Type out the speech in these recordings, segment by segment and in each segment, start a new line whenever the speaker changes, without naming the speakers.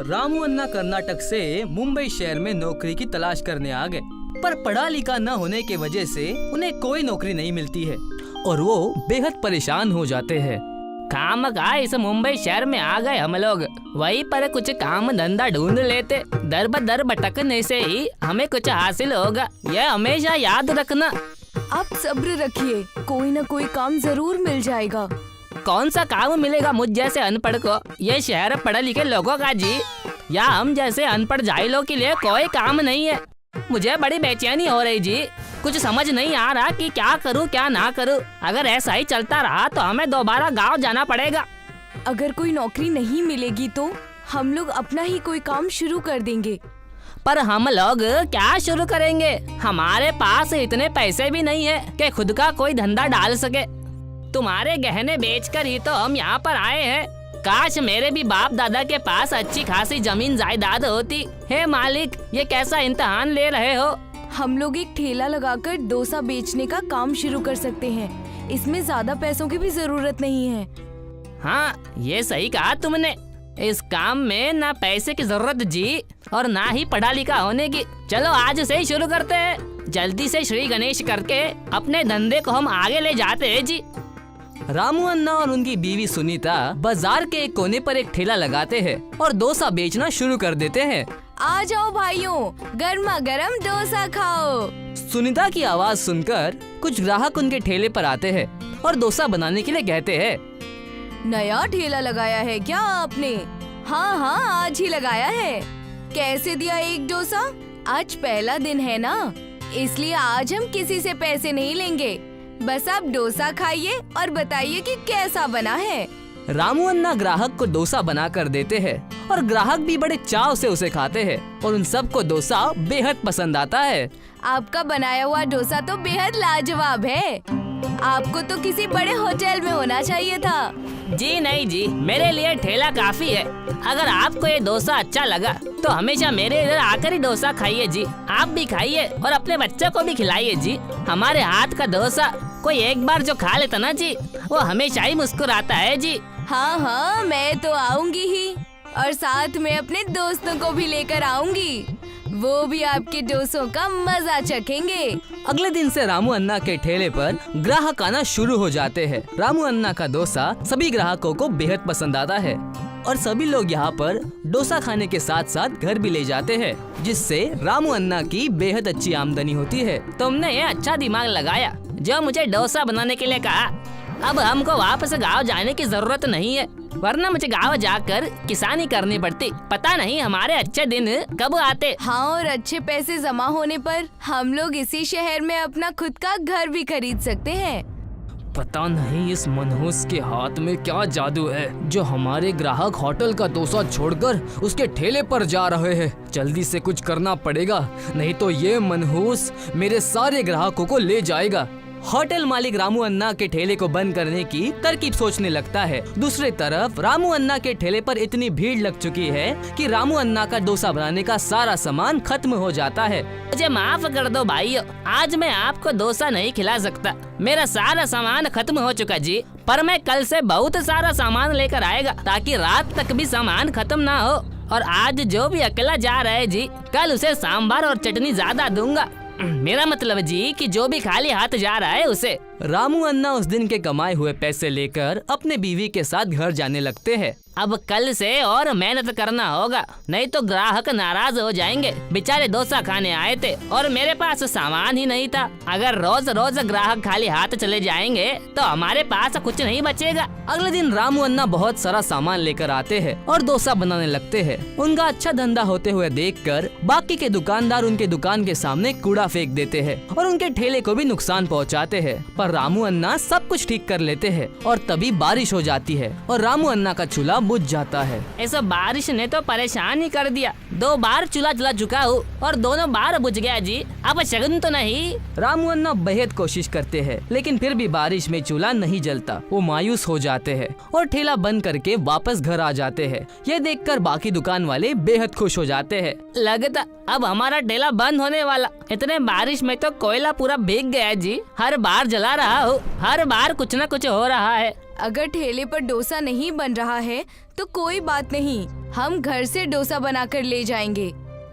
रामू अन्ना कर्नाटक से मुंबई शहर में नौकरी की तलाश करने आ गए, पर पढ़ा लिखा न होने की वजह से उन्हें कोई नौकरी नहीं मिलती है और वो बेहद परेशान हो जाते हैं।
काम का इस मुंबई शहर में आ गए हम लोग, वहीं पर कुछ काम धंधा ढूंढ लेते। दर बदर भटकने से ही हमें कुछ हासिल होगा, यह हमेशा याद रखना।
आप सब्र रखिए, कोई न कोई काम जरूर मिल जाएगा।
कौन सा काम मिलेगा मुझ जैसे अनपढ़ को? ये शहर पढ़े लिखे लोगों का जी, या हम जैसे अनपढ़ जाहिलों के लिए कोई काम नहीं है। मुझे बड़ी बेचैनी हो रही जी, कुछ समझ नहीं आ रहा कि क्या करूं क्या ना करूं। अगर ऐसा ही चलता रहा तो हमें दोबारा गांव जाना पड़ेगा।
अगर कोई नौकरी नहीं मिलेगी तो हम लोग अपना ही कोई काम शुरू कर देंगे।
पर हम लोग क्या शुरू करेंगे? हमारे पास इतने पैसे भी नहीं है कि खुद का कोई धंधा डाल सके। तुम्हारे गहने बेचकर ही तो हम यहाँ पर आए हैं। काश मेरे भी बाप दादा के पास अच्छी खासी जमीन जायदाद होती। हे मालिक, ये कैसा इम्तिहान ले रहे हो?
हम लोग एक ठेला लगाकर डोसा बेचने का काम शुरू कर सकते हैं। इसमें ज्यादा पैसों की भी जरूरत नहीं है।
हाँ, ये सही कहा तुमने। इस काम में ना पैसे की जरूरत जी और ना ही पढ़ा लिखा होने की। चलो आज से ही शुरू करते हैं। जल्दी से श्री गणेश करके अपने धंधे को हम आगे ले जाते हैं जी।
रामू अन्ना और उनकी बीवी सुनीता बाजार के एक कोने पर एक ठेला लगाते हैं और डोसा बेचना शुरू कर देते हैं।
आ जाओ भाइयों, गर्मा गर्म डोसा खाओ।
सुनीता की आवाज सुनकर कुछ ग्राहक उनके ठेले पर आते हैं और डोसा बनाने के लिए कहते हैं।
नया ठेला लगाया है क्या आपने? हाँ हाँ, आज ही लगाया है। कैसे दिया एक डोसा? आज पहला दिन है ना, इसलिए आज हम किसी से पैसे नहीं लेंगे। बस आप डोसा खाइए और बताइए कि कैसा बना है।
रामू अन्ना ग्राहक को डोसा बना कर देते हैं और ग्राहक भी बड़े चाव से उसे खाते हैं और उन सबको डोसा बेहद पसंद आता है।
आपका बनाया हुआ डोसा तो बेहद लाजवाब है। आपको तो किसी बड़े होटल में होना चाहिए था।
जी नहीं जी, मेरे लिए ठेला काफी है। अगर आपको ये डोसा अच्छा लगा तो हमेशा मेरे इधर आकर ही डोसा खाइए जी। आप भी खाइए और अपने बच्चों को भी खिलाइए जी। हमारे हाथ का डोसा कोई एक बार जो खा लेता ना जी, वो हमेशा ही मुस्कुराता है जी।
हाँ हाँ, मैं तो आऊंगी ही और साथ में अपने दोस्तों को भी लेकर आऊंगी। वो भी आपके डोसों का मजा चखेंगे।
अगले दिन से रामू अन्ना के ठेले पर ग्राहक आना शुरू हो जाते हैं। रामू अन्ना का डोसा सभी ग्राहकों को बेहद पसंद आता है और सभी लोग यहाँ पर डोसा खाने के साथ साथ घर भी ले जाते हैं, जिससे रामू अन्ना की बेहद अच्छी आमदनी होती है।
तुमने ये अच्छा दिमाग लगाया जो मुझे डोसा बनाने के लिए कहा। अब हमको वापस गांव जाने की जरूरत नहीं है, वरना मुझे गांव जाकर किसानी करनी पड़ती। पता नहीं हमारे अच्छे दिन कब आते।
हाँ, और अच्छे पैसे जमा होने पर हम लोग इसी शहर में अपना खुद का घर भी खरीद सकते हैं।
पता नहीं इस मनहूस के हाथ में क्या जादू है जो हमारे ग्राहक होटल का डोसा छोड़कर उसके ठेले पर जा रहे हैं। जल्दी से कुछ करना पड़ेगा, नहीं तो ये मनहूस मेरे सारे ग्राहकों को ले जाएगा। होटल मालिक रामू अन्ना के ठेले को बंद करने की तरकीब सोचने लगता है। दूसरी तरफ रामू अन्ना के ठेले पर इतनी भीड़ लग चुकी है कि रामू अन्ना का डोसा बनाने का सारा सामान खत्म हो जाता है।
मुझे माफ कर दो भाइयों, आज मैं आपको डोसा नहीं खिला सकता। मेरा सारा सामान खत्म हो चुका जी, पर मैं कल से बहुत सारा सामान लेकर आएगा ताकि रात तक भी सामान खत्म ना हो। और आज जो भी अकेला जा रहा है जी, कल उसे सांभर और चटनी ज्यादा दूंगा। मेरा मतलब जी कि जो भी खाली हाथ जा रहा है उसे।
रामू अन्ना उस दिन के कमाए हुए पैसे लेकर अपने बीवी के साथ घर जाने लगते हैं।
अब कल से और मेहनत करना होगा, नहीं तो ग्राहक नाराज हो जाएंगे। बेचारे डोसा खाने आए थे और मेरे पास सामान ही नहीं था। अगर रोज रोज ग्राहक खाली हाथ चले जाएंगे तो हमारे पास कुछ नहीं बचेगा।
अगले दिन रामू अन्ना बहुत सारा सामान लेकर आते हैं और डोसा बनाने लगते हैं। उनका अच्छा धंधा होते हुए देखकर बाकी के दुकानदार उनके दुकान के सामने कूड़ा फेंक देते हैं और उनके ठेले को भी नुकसान पहुंचाते हैं। पर रामू अन्ना सब कुछ ठीक कर लेते हैं और तभी बारिश हो जाती है और रामू अन्ना का चूल्हा बुझ जाता है।
ऐसा बारिश ने तो परेशान ही कर दिया। 2 बार चूल्हा जला चुका हूँ और दोनों बार बुझ गया जी। अब शगुन तो नहीं।
रामू अन्ना बेहद कोशिश करते हैं लेकिन फिर भी बारिश में चूल्हा नहीं जलता। वो मायूस हो जाते हैं और ठेला बंद करके वापस घर आ जाते हैं। ये देखकर बाकी दुकान वाले बेहद खुश हो जाते हैं।
लगता अब हमारा ठेला बंद होने वाला। इतने बारिश में तो कोयला पूरा भीग गया जी। हर बार जला रहा हूँ, हर बार कुछ न कुछ हो रहा है।
अगर ठेले पर डोसा नहीं बन रहा है तो कोई बात नहीं, हम घर से डोसा बनाकर ले जाएंगे।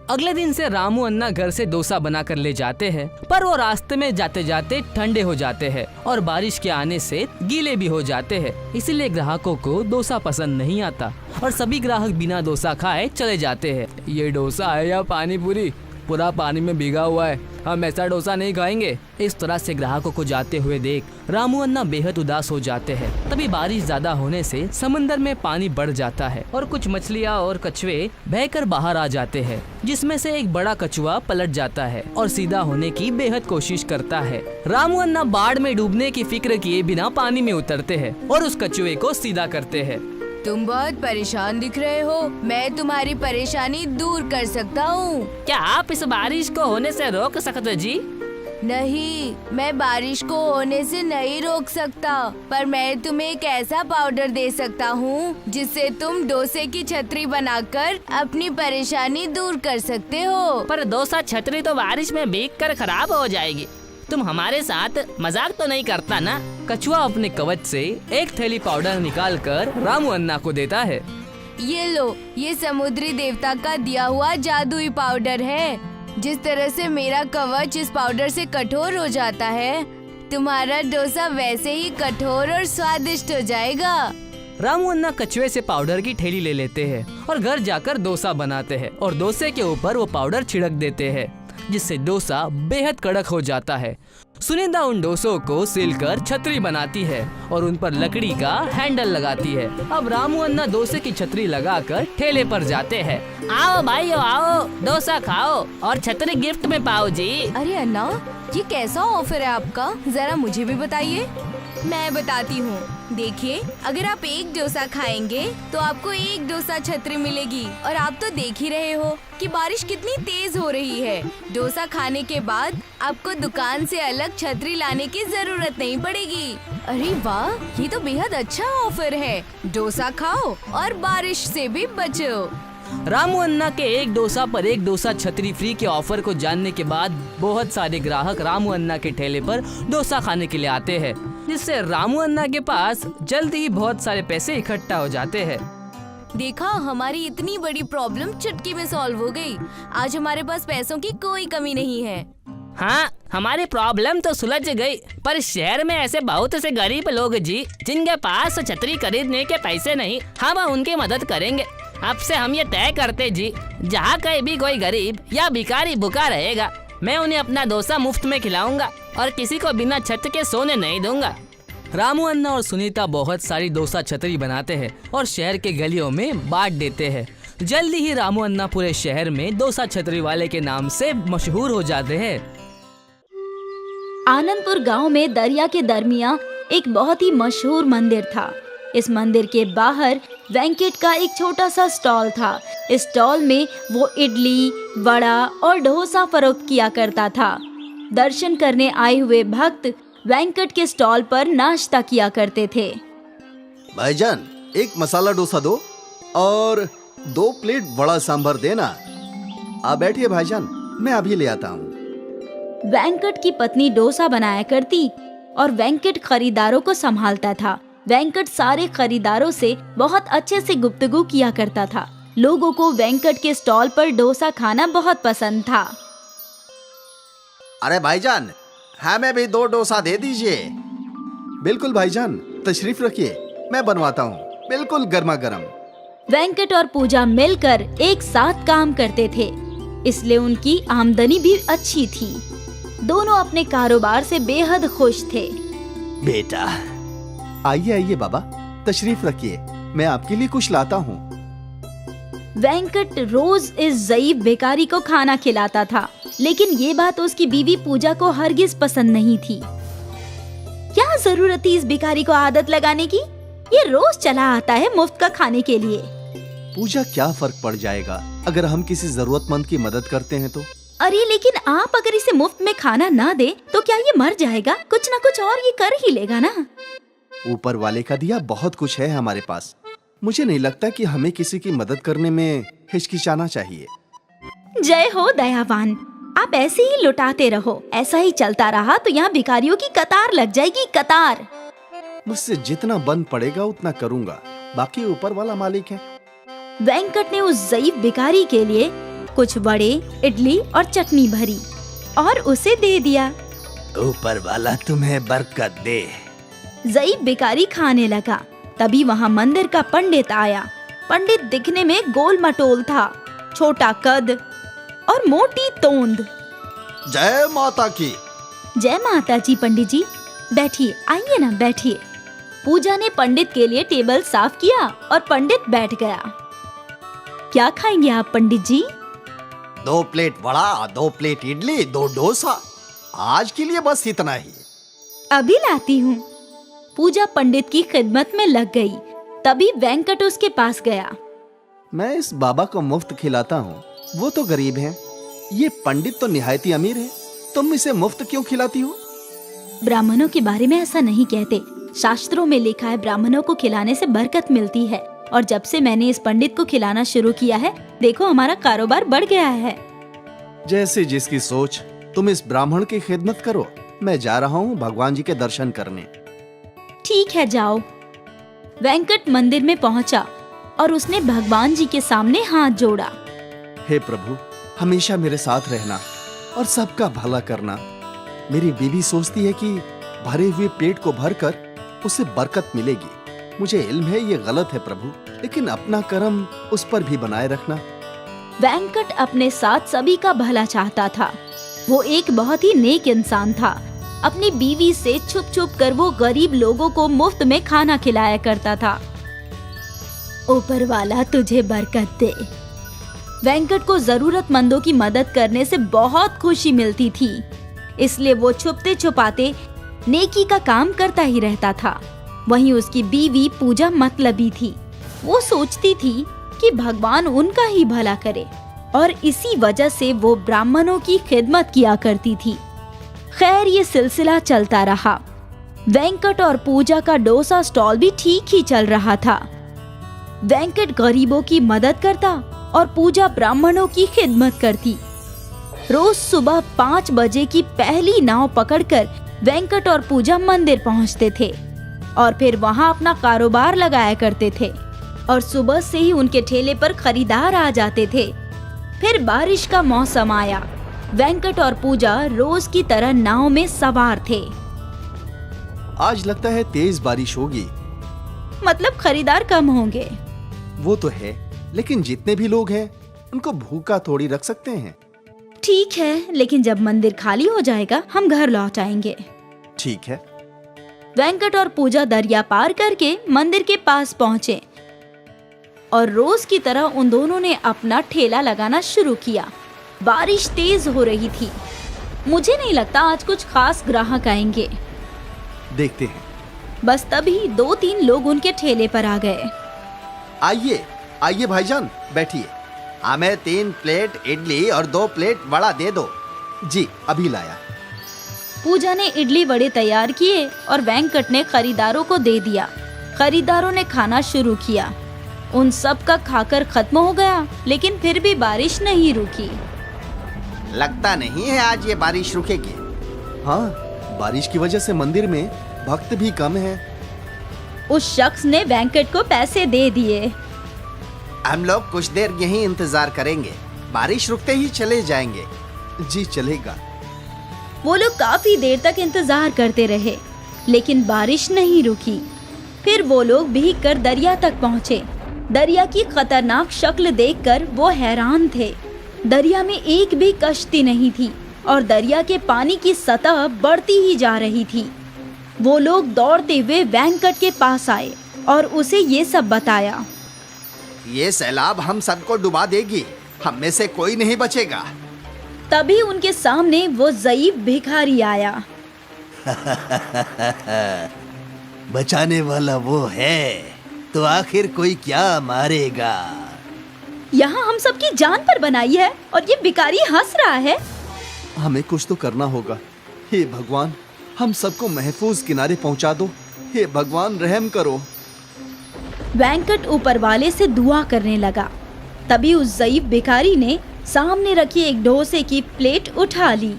अगले दिन से रामू अन्ना घर से डोसा बनाकर ले जाते हैं, पर वो रास्ते में जाते जाते ठंडे हो जाते हैं और बारिश के आने से गीले भी हो जाते हैं। इसीलिए ग्राहकों को डोसा पसंद नहीं आता और सभी ग्राहक बिना डोसा खाए चले जाते हैं। ये डोसा है या पानी पूरी? पूरा पानी में भीगा हुआ है, हम ऐसा डोसा नहीं खाएंगे। इस तरह से ग्राहकों को जाते हुए देख रामू अन्ना बेहद उदास हो जाते हैं। तभी बारिश ज्यादा होने से समंदर में पानी बढ़ जाता है और कुछ मछलियाँ और कछुए बहकर बाहर आ जाते हैं, जिसमें से एक बड़ा कछुआ पलट जाता है और सीधा होने की बेहद कोशिश करता है। रामू अन्ना बाढ़ में डूबने की फिक्र किए बिना पानी में उतरते हैं और उस कछुए को सीधा करते हैं।
तुम बहुत परेशान दिख रहे हो, मैं तुम्हारी परेशानी दूर कर सकता हूँ।
क्या आप इस बारिश को होने से रोक सकते जी?
नहीं, मैं बारिश को होने से नहीं रोक सकता, पर मैं तुम्हें एक ऐसा पाउडर दे सकता हूँ जिससे तुम डोसे की छतरी बनाकर अपनी परेशानी दूर कर सकते हो।
पर डोसा छतरी तो बारिश में भीग कर खराब हो जाएगी। तुम हमारे साथ मजाक तो नहीं करता ना?
कछुआ अपने कवच से एक थैली पाउडर निकालकर रामू अन्ना को देता है।
ये लो, ये समुद्री देवता का दिया हुआ जादुई पाउडर है। जिस तरह से मेरा कवच इस पाउडर से कठोर हो जाता है, तुम्हारा डोसा वैसे ही कठोर और स्वादिष्ट हो जाएगा।
रामू अन्ना कछुए से पाउडर की थैली ले लेते हैं और घर जाकर डोसा बनाते हैं और डोसे के ऊपर वो पाउडर छिड़क देते हैं, जिससे डोसा बेहद कड़क हो जाता है। सुनिंदा उन डोसों को सिलकर छतरी बनाती है और उन पर लकड़ी का हैंडल लगाती है। अब रामू अन्ना डोसे की छतरी लगाकर ठेले पर जाते हैं।
आओ भाइयों आओ, डोसा खाओ और छतरी गिफ्ट में पाओ जी।
अरे अन्ना, ये कैसा ऑफर है आपका? जरा मुझे भी बताइए। मैं बताती हूँ। देखिए, अगर आप एक डोसा खाएंगे तो आपको एक डोसा छतरी मिलेगी। और आप तो देख ही रहे हो कि बारिश कितनी तेज हो रही है। डोसा खाने के बाद आपको दुकान से अलग छतरी लाने की जरूरत नहीं पड़ेगी। अरे वाह, ये तो बेहद अच्छा ऑफर है। डोसा खाओ और बारिश से भी बचो।
रामू अन्ना के एक डोसा पर एक डोसा छतरी फ्री के ऑफर को जानने के बाद बहुत सारे ग्राहक रामू अन्ना के ठेले पर डोसा खाने के लिए आते हैं, जिससे रामू अन्ना के पास जल्दी ही बहुत सारे पैसे इकट्ठा हो जाते हैं।
देखा, हमारी इतनी बड़ी प्रॉब्लम चुटकी में सॉल्व हो गई। आज हमारे पास पैसों की कोई कमी नहीं है।
हाँ, हमारी प्रॉब्लम तो सुलझ गई, पर शहर में ऐसे बहुत से गरीब लोग जी जिनके पास छतरी खरीदने के पैसे नहीं। हम उनकी मदद करेंगे। अब से हम ये तय करते जी, जहाँ कहीं भी कोई गरीब या भिखारी भूखा रहेगा, मैं उन्हें अपना डोसा मुफ्त में खिलाऊंगा और किसी को बिना छत के सोने नहीं दूंगा।
रामू अन्ना और सुनीता बहुत सारी डोसा छतरी बनाते हैं और शहर के गलियों में बांट देते हैं। जल्दी ही रामू अन्ना पूरे शहर में डोसा छतरी वाले के नाम से मशहूर हो जाते हैं।
आनंदपुर गांव में दरिया के दरमियां एक बहुत ही मशहूर मंदिर था। इस मंदिर के बाहर वेंकट का एक छोटा सा स्टॉल था। इस स्टॉल में वो इडली, वड़ा और डोसा फरोख्त किया करता था। दर्शन करने आए हुए भक्त वेंकट के स्टॉल पर नाश्ता किया करते थे।
भाईजान, एक मसाला डोसा दो और 2 प्लेट वड़ा सांभर देना। आप बैठिए भाईजान, मैं अभी ले आता हूँ।
वेंकट की पत्नी डोसा बनाया करती और वेंकट खरीदारों को संभालता था। वेंकट सारे खरीदारों से बहुत अच्छे से गुफ्तगू किया करता था। लोगों को वेंकट के स्टॉल पर डोसा खाना बहुत पसंद था।
अरे भाईजान, हमें भी 2 डोसा दे दीजिए। बिल्कुल भाईजान, तशरीफ रखिए, मैं बनवाता हूँ, बिल्कुल गर्मा गर्म।
वेंकट और पूजा मिलकर एक साथ काम करते थे, इसलिए उनकी आमदनी भी अच्छी थी। दोनों अपने कारोबार से बेहद खुश थे।
बेटा, आइए आइए बाबा, तशरीफ रखिए, मैं आपके लिए कुछ लाता हूँ।
वेंकट रोज इस ज़ईफ भिखारी को खाना खिलाता था, लेकिन ये बात उसकी बीवी पूजा को हरगिज पसंद नहीं थी। क्या जरूरत थी इस भिखारी को आदत लगाने की? ये रोज चला आता है मुफ्त का खाने के लिए।
पूजा, क्या फर्क पड़ जाएगा अगर हम किसी जरूरतमंद की मदद करते हैं तो?
अरे लेकिन आप अगर इसे मुफ्त में खाना ना दे तो क्या ये मर जाएगा? कुछ ना कुछ और ये कर ही लेगा ना।
ऊपर वाले का दिया बहुत कुछ है हमारे पास। मुझे नहीं लगता कि हमें किसी की मदद करने में हिचकिचाना चाहिए।
जय हो दयावान, आप ऐसे ही लुटाते रहो। ऐसा ही चलता रहा तो यहाँ भिखारियों की कतार लग जाएगी, कतार।
मुझसे जितना बन पड़ेगा उतना करूंगा, बाकी ऊपर वाला मालिक है।
वेंकट ने उस ज़ईफ भिखारी के लिए कुछ वड़े, इडली और चटनी भरी और उसे दे दिया।
ऊपर वाला तुम्हें बरकत दे।
ज़ईफ भिखारी खाने लगा। तभी वहाँ मंदिर का पंडित आया। पंडित दिखने में गोल मटोल था, छोटा कद और मोटी तोंद।
जय माता की।
जय माता जी। पंडित जी बैठिए, आइए ना बैठिए। पूजा ने पंडित के लिए टेबल साफ किया और पंडित बैठ गया। क्या खाएंगे आप पंडित जी?
2 प्लेट वड़ा, 2 प्लेट इडली, 2 डोसा। आज के लिए बस इतना ही।
अभी लाती हूँ। पूजा पंडित की खिदमत में लग गई। तभी वेंकट उसके पास गया।
मैं इस बाबा को मुफ्त खिलाता हूँ, वो तो गरीब है। ये पंडित तो निहायती अमीर है, तुम इसे मुफ्त क्यों खिलाती हो?
ब्राह्मणों के बारे में ऐसा नहीं कहते। शास्त्रों में लिखा है ब्राह्मणों को खिलाने से बरकत मिलती है। और जब से मैंने इस पंडित को खिलाना शुरू किया है, देखो हमारा कारोबार बढ़ गया है।
जैसे जिसकी सोच। तुम इस ब्राह्मण की खिदमत करो, मैं जा रहा हूँ भगवान जी के दर्शन करने।
ठीक है, जाओ। वेंकट मंदिर में पहुंचा और उसने भगवान जी के सामने हाथ जोड़ा।
हे प्रभु, हमेशा मेरे साथ रहना और सबका भला करना। मेरी बीवी सोचती है कि भरे हुए पेट को भरकर उसे बरकत मिलेगी। मुझे इल्म है ये गलत है प्रभु, लेकिन अपना कर्म उस पर भी बनाए रखना।
वेंकट अपने साथ सभी का भला चाहता था। वो एक बहुत ही नेक इंसान था। अपनी बीवी से छुप छुप कर वो गरीब लोगों को मुफ्त में खाना खिलाया करता था। ऊपर वाला तुझे बरकत दे। वेंकट को जरूरतमंदों की मदद करने से बहुत खुशी मिलती थी, इसलिए वो छुपते छुपाते नेकी का काम करता ही रहता था। वहीं उसकी बीवी पूजा मतलबी थी। वो सोचती थी कि भगवान उनका ही भला करे और इसी वजह से वो ब्राह्मणों की खिदमत किया करती थी। खैर, ये सिलसिला चलता रहा। वेंकट और पूजा का डोसा स्टॉल भी ठीक ही चल रहा था। वेंकट गरीबों की मदद करता और पूजा ब्राह्मणों की खिदमत करती। रोज सुबह 5 बजे की पहली नाव पकड़कर वेंकट और पूजा मंदिर पहुंचते थे और फिर वहां अपना कारोबार लगाया करते थे। और सुबह से ही उनके ठेले पर खरीदार आ जाते थे। फिर बारिश का मौसम आया। वेंकट और पूजा रोज की तरह नाव में सवार थे।
आज लगता है तेज बारिश होगी।
मतलब खरीदार कम होंगे।
वो तो है, लेकिन जितने भी लोग हैं उनको भूखा थोड़ी रख सकते हैं।
ठीक है, लेकिन जब मंदिर खाली हो जाएगा हम घर लौट आएंगे।
ठीक है।
वेंकट और पूजा दरिया पार करके मंदिर के पास पहुँचे और रोज की तरह उन दोनों ने अपना ठेला लगाना शुरू किया। बारिश तेज हो रही थी। मुझे नहीं लगता आज कुछ खास ग्राहक आएंगे।
देखते हैं।
बस तभी 2-3 लोग उनके ठेले पर आ गए।
आइए आइए भाईजान, बैठिए। हमें 3 प्लेट इडली और 2 प्लेट वड़ा दे दो। जी, अभी लाया।
पूजा ने इडली वड़े तैयार किए और वेंकट ने खरीदारों को दे दिया। खरीदारों ने खाना शुरू किया। उन सब का खाकर खत्म हो गया, लेकिन फिर भी बारिश नहीं रुकी।
लगता नहीं है आज ये बारिश रुकेगी। हाँ, बारिश की वजह से मंदिर में भक्त भी कम है।
उस शख्स ने वेंकट को पैसे दे दिए।
हम लोग कुछ देर यहीं इंतजार करेंगे, बारिश रुकते ही चले जाएंगे। जी चलेगा।
वो लोग काफी देर तक इंतजार करते रहे, लेकिन बारिश नहीं रुकी। फिर वो लोग भीग कर दरिया तक पहुँचे। दरिया की खतरनाक शक्ल देखकर वो हैरान थे। दरिया में एक भी कश्ती नहीं थी और दरिया के पानी की सतह बढ़ती ही जा रही थी। वो लोग दौड़ते हुए वेंकट के पास आए और उसे ये सब बताया।
ये सैलाब हम सबको डुबा देगी, हम में से कोई नहीं बचेगा।
तभी उनके सामने वो ज़ईफ भिखारी आया।
बचाने वाला वो है, तो आखिर कोई क्या मारेगा।
यहाँ हम सबकी जान पर बनाई है और ये भिखारी हंस रहा है।
हमें कुछ तो करना होगा। हे भगवान, हम सबको महफूज किनारे पहुंचा दो। हे भगवान, रहम करो।
वेंकट ऊपर वाले से दुआ करने लगा। तभी उस ज़ईफ भिखारी ने सामने रखी एक डोसे की प्लेट उठा ली।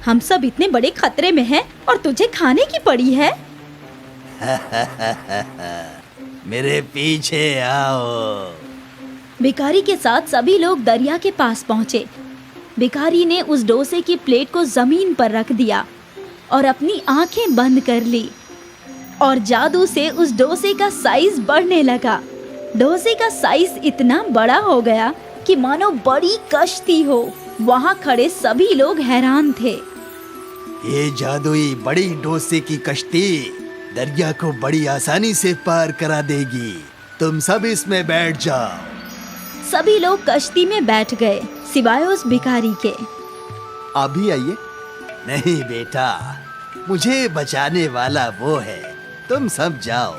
हम सब इतने बड़े खतरे में हैं और तुझे खाने की पड़ी है।
मेरे पीछे आओ।
भिखारी के साथ सभी लोग दरिया के पास पहुंचे। भिखारी ने उस डोसे की प्लेट को जमीन पर रख दिया और अपनी आंखें बंद कर ली और जादू से उस डोसे का साइज बढ़ने लगा। डोसे का साइज इतना बड़ा हो गया कि मानो बड़ी कश्ती हो। वहां खड़े सभी लोग हैरान थे।
ये जादुई बड़ी डोसे की कश्ती दरिया को बड़ी आसानी से पार करा देगी। तुम सब इसमें बैठ जाओ।
सभी लोग कश्ती में बैठ गए सिवाय उस भिखारी के।
आप भी आइए।
नहीं बेटा, मुझे बचाने वाला वो है, तुम सब जाओ।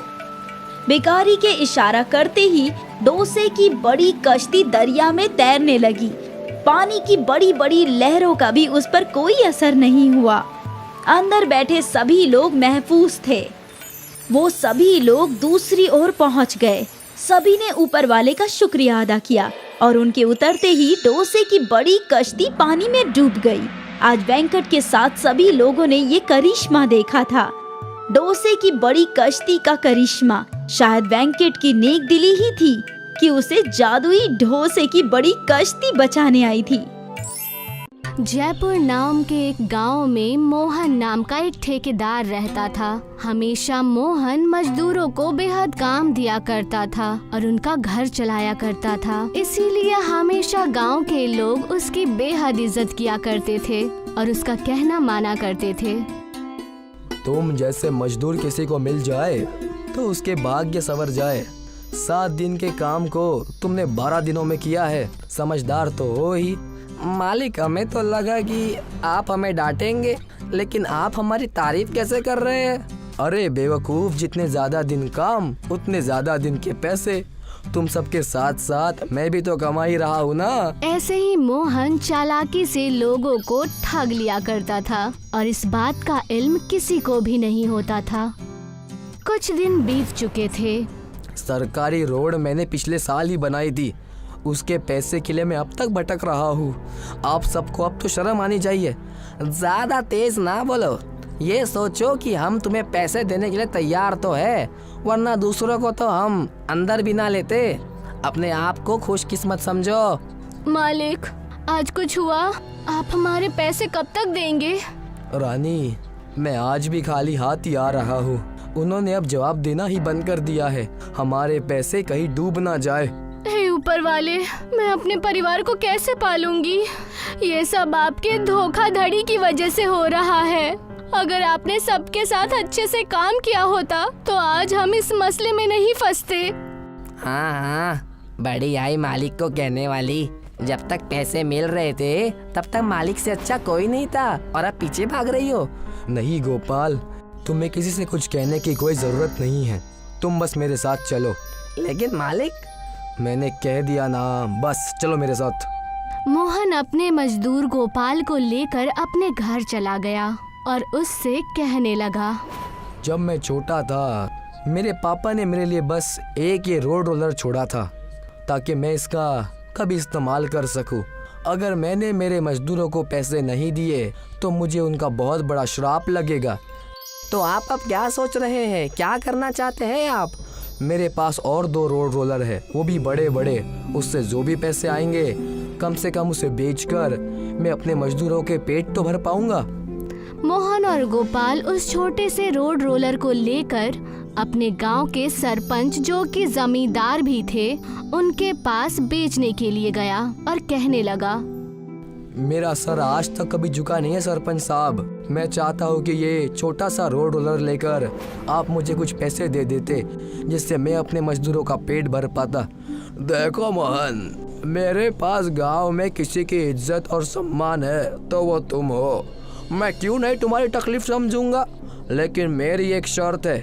भिखारी के इशारा करते ही डोसे की बड़ी कश्ती दरिया में तैरने लगी। पानी की बड़ी बड़ी लहरों का भी उस पर कोई असर नहीं हुआ। अंदर बैठे सभी लोग महफूज थे। वो सभी लोग दूसरी ओर पहुंच गए। सभी ने ऊपर वाले का शुक्रिया अदा किया और उनके उतरते ही डोसे की बड़ी कश्ती पानी में डूब गई। आज वेंकट के साथ सभी लोगों ने ये करिश्मा देखा था। डोसे की बड़ी कश्ती का करिश्मा शायद वेंकट की नेक दिली ही थी कि उसे जादुई डोसे की बड़ी कश्ती बचाने आई थी।
जयपुर नाम के एक गांव में मोहन नाम का एक ठेकेदार रहता था। हमेशा मोहन मजदूरों को बेहद काम दिया करता था और उनका घर चलाया करता था। इसीलिए हमेशा गांव के लोग उसकी बेहद इज्जत किया करते थे और उसका कहना माना करते थे।
तुम जैसे मजदूर किसी को मिल जाए तो उसके भाग्य संवर जाए। 7 दिन के काम को तुमने 12 दिनों में किया है। समझदार तो हो ही। मालिक, हमें तो लगा कि आप हमें डांटेंगे, लेकिन आप हमारी तारीफ कैसे कर रहे हैं? अरे बेवकूफ, जितने ज्यादा दिन काम उतने ज्यादा दिन के पैसे। तुम सबके साथ साथ मैं भी तो कमा ही रहा हूँ ना।
ऐसे ही मोहन चालाकी से लोगों को ठग लिया करता था और इस बात का इल्म किसी को भी नहीं होता था। कुछ दिन बीत चुके थे।
सरकारी रोड मैंने पिछले साल ही बनाई थी। उसके पैसे के लिए मैं अब तक भटक रहा हूँ। आप सबको अब तो शर्म आनी चाहिए। ज्यादा तेज ना बोलो। ये सोचो कि हम तुम्हें पैसे देने के लिए तैयार तो है, वरना दूसरों को तो हम अंदर भी ना लेते। अपने आप को खुशकिस्मत समझो।
मालिक, आज कुछ हुआ? आप हमारे पैसे कब तक देंगे?
रानी, मैं आज भी खाली हाथ ही आ रहा हूँ। उन्होंने अब जवाब देना ही बंद कर दिया है। हमारे पैसे कहीं डूब ना जाए।
हे ऊपर वाले, मैं अपने परिवार को कैसे पालूंगी? ये सब आपके धोखाधड़ी की वजह से हो रहा है। अगर आपने सबके साथ अच्छे से काम किया होता तो आज हम इस मसले में नहीं फंसते।
हाँ हाँ, बड़ी आई मालिक को कहने वाली। जब तक पैसे मिल रहे थे तब तक मालिक से अच्छा कोई नहीं था और अब पीछे भाग रही हो।
नहीं गोपाल, तुम्हें किसी से कुछ कहने की कोई जरूरत नहीं है। तुम बस मेरे साथ चलो।
लेकिन मालिक,
मैंने कह दिया ना, बस चलो मेरे साथ।
मोहन अपने मजदूर गोपाल को लेकर अपने घर चला गया और उससे कहने लगा,
जब मैं छोटा था मेरे पापा ने मेरे लिए बस एक ये रोड रोलर छोड़ा था ताकि मैं इसका कभी इस्तेमाल कर सकूं। अगर मैंने मेरे मजदूरों को पैसे नहीं दिए तो मुझे उनका बहुत बड़ा श्राप लगेगा।
तो आप अब क्या सोच रहे हैं? क्या करना चाहते हैं आप?
मेरे पास और 2 रोड रोलर है, वो भी बड़े बड़े। उससे जो भी पैसे आएंगे कम से कम उसे बेचकर मैं अपने मजदूरों के पेट तो भर पाऊंगा।
मोहन और गोपाल उस छोटे से रोड रोलर को लेकर अपने गांव के सरपंच, जो कि जमींदार भी थे, उनके पास बेचने के लिए गया और कहने लगा,
मेरा सर आज तक कभी झुका नहीं है सरपंच साहब। मैं चाहता हूँ कि ये छोटा सा रोड रोलर लेकर आप मुझे कुछ पैसे दे देते जिससे मैं अपने मजदूरों का पेट भर पाता। देखो मोहन, मेरे पास गांव में किसी की इज्जत और सम्मान है तो वो तुम हो। मैं क्यों नहीं तुम्हारी तकलीफ समझूंगा, लेकिन मेरी एक शर्त है।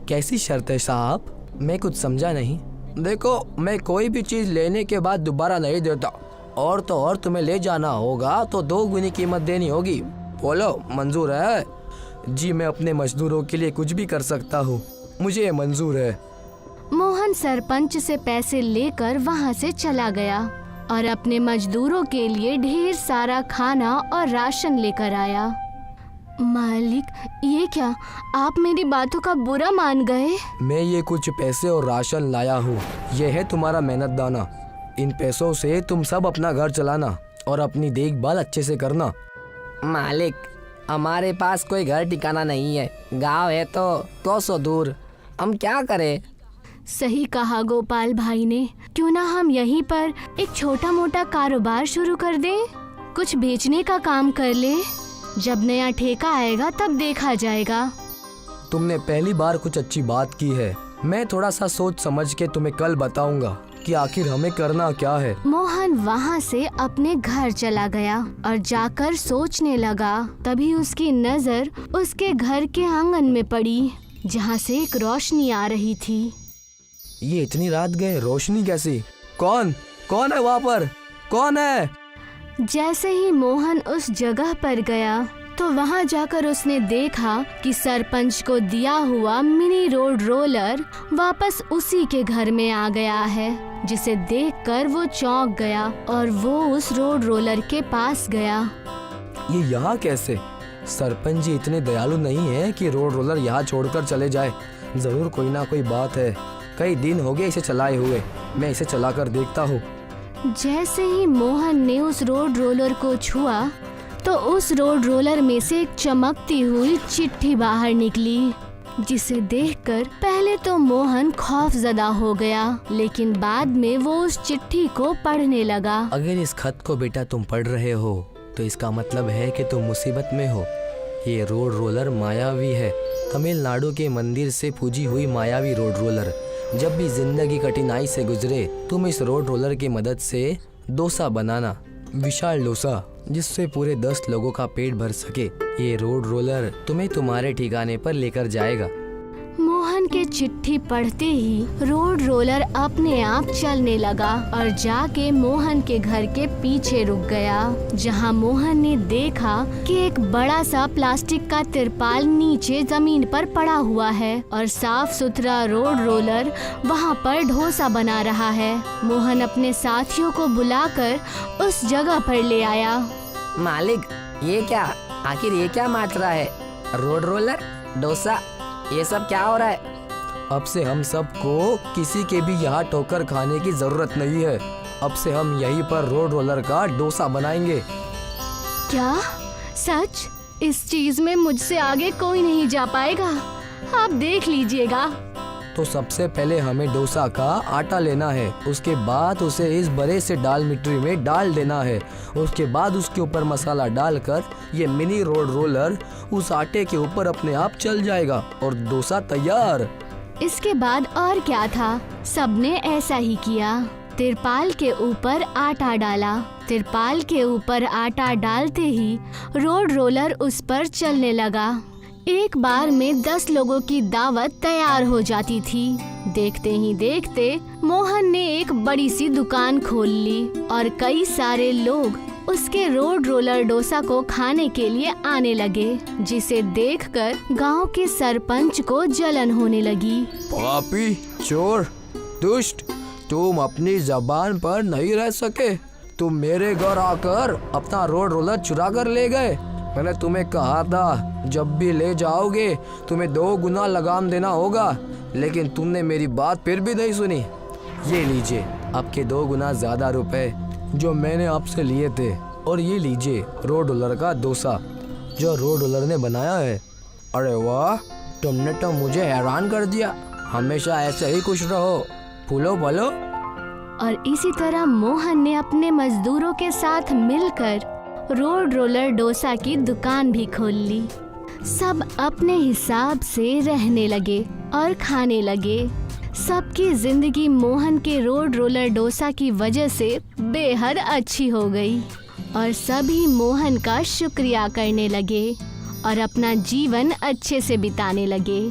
कैसी शर्त है साहब? मैं कुछ समझा नहीं। देखो, मैं कोई भी चीज लेने के बाद दोबारा नहीं देता, और तो और तुम्हें ले जाना होगा तो 2 गुनी कीमत देनी होगी। बोलो, मंजूर है? जी, मैं अपने मजदूरों के लिए कुछ भी कर सकता हूँ, मुझे मंजूर है।
मोहन सरपंच से पैसे लेकर वहाँ से चला गया और अपने मजदूरों के लिए ढेर सारा खाना और राशन लेकर आया। मालिक, ये क्या, आप मेरी बातों का बुरा मान गए?
मैं ये कुछ पैसे और राशन लाया हूँ। ये है तुम्हारा मेहनत दाना। इन पैसों से तुम सब अपना घर चलाना और अपनी देखभाल अच्छे से करना।
मालिक, हमारे पास कोई घर ठिकाना नहीं है। गांव है तो 200 दूर, हम क्या करें?
सही कहा गोपाल भाई ने। क्यों ना हम यहीं पर एक छोटा मोटा कारोबार शुरू कर दें, कुछ बेचने का काम कर ले। जब नया ठेका आएगा तब देखा जाएगा।
तुमने पहली बार कुछ अच्छी बात की है। मैं थोड़ा सा सोच समझ के तुम्हें कल बताऊंगा कि आखिर हमें करना क्या है।
मोहन वहाँ से अपने घर चला गया और जाकर सोचने लगा। तभी उसकी नजर उसके घर के आंगन में पड़ी, जहाँ से एक रोशनी आ रही थी।
ये इतनी रात गए, रोशनी कैसी? कौन है वहाँ पर? कौन है?
जैसे ही मोहन उस जगह पर गया तो वहाँ जाकर उसने देखा कि सरपंच को दिया हुआ मिनी रोड रोलर वापस उसी के घर में आ गया है, जिसे देखकर वो चौंक गया और वो उस रोड रोलर के पास गया।
ये यहाँ कैसे? सरपंच जी इतने दयालु नहीं है कि रोड रोलर यहाँ छोड़कर चले जाए। जरूर कोई ना कोई बात है। कई दिन हो गए इसे चलाए हुए, मैं इसे चलाकर देखता हूँ।
जैसे ही मोहन ने उस रोड रोलर को छुआ तो उस रोड रोलर में से एक चमकती हुई चिट्ठी बाहर निकली, जिसे देखकर पहले तो मोहन खौफजदा हो गया, लेकिन बाद में वो उस चिट्ठी को पढ़ने लगा।
अगर इस खत को बेटा तुम पढ़ रहे हो तो इसका मतलब है कि तुम मुसीबत में हो। ये रोड रोलर मायावी है, तमिलनाडु के मंदिर से पूजी हुई मायावी रोड रोलर। जब भी जिंदगी कठिनाई से गुजरे तुम इस रोड रोलर की मदद से डोसा बनाना, विशाल डोसा, जिससे पूरे 10 लोगों का पेट भर सके। ये रोड रोलर तुम्हें तुम्हारे ठिकाने पर लेकर जाएगा।
मोहन के चिट्ठी पढ़ते ही रोड रोलर अपने आप चलने लगा और जाके मोहन के घर के पीछे रुक गया, जहां मोहन ने देखा कि एक बड़ा सा प्लास्टिक का तिरपाल नीचे जमीन पर पड़ा हुआ है और साफ सुथरा रोड रोलर वहां पर डोसा बना रहा है। मोहन अपने साथियों को बुलाकर उस जगह पर ले आया।
मालिक, ये क्या, आखिर ये क्या माजरा है? रोड रोलर, डोसा, ये सब क्या हो रहा है?
अब से हम सबको किसी के भी यहाँ ठोकर खाने की जरूरत नहीं है। अब से हम यहीं पर रोड रोलर का डोसा बनाएंगे।
क्या सच? इस चीज में मुझसे आगे कोई नहीं जा पाएगा, आप देख लीजिएगा।
तो सबसे पहले हमें डोसा का आटा लेना है, उसके बाद उसे इस बड़े से दाल मिट्री में डाल देना है। उसके बाद उसके ऊपर मसाला डालकर ये मिनी रोड रोलर उस आटे के ऊपर अपने आप चल जाएगा और डोसा तैयार।
इसके बाद और क्या था, सबने ऐसा ही किया। तिरपाल के ऊपर आटा डाला। तिरपाल के ऊपर आटा डालते ही रोड रोलर उस पर चलने लगा। एक बार में 10 लोगों की दावत तैयार हो जाती थी। देखते ही देखते मोहन ने एक बड़ी सी दुकान खोल ली और कई सारे लोग उसके रोड रोलर डोसा को खाने के लिए आने लगे, जिसे देखकर गांव के सरपंच को जलन होने लगी।
पापी, चोर, दुष्ट, तुम अपनी जबान पर नहीं रह सके। तुम मेरे घर आकर अपना रोड रोलर चुरा कर ले गए। मैंने तुम्हें कहा था जब भी ले जाओगे तुम्हें 2 गुना लगाम देना होगा, लेकिन तुमने मेरी बात फिर भी नहीं सुनी। ये लीजिए आपके 2 गुना ज्यादा रुपए जो मैंने आपसे लिए थे, और ये लीजिए रोड रोलर का डोसा जो रोड रोलर ने बनाया है। अरे वाह, तुमने तो मुझे हैरान कर दिया। हमेशा ऐसे ही खुश रहो, फूलो फलो।
और इसी तरह मोहन ने अपने मजदूरों के साथ मिलकर रोड रोलर डोसा की दुकान भी खोल ली। सब अपने हिसाब से रहने लगे और खाने लगे। सबकी जिंदगी मोहन के रोड रोलर डोसा की वजह से बेहद अच्छी हो गई और सभी मोहन का शुक्रिया करने लगे और अपना जीवन अच्छे से बिताने लगे।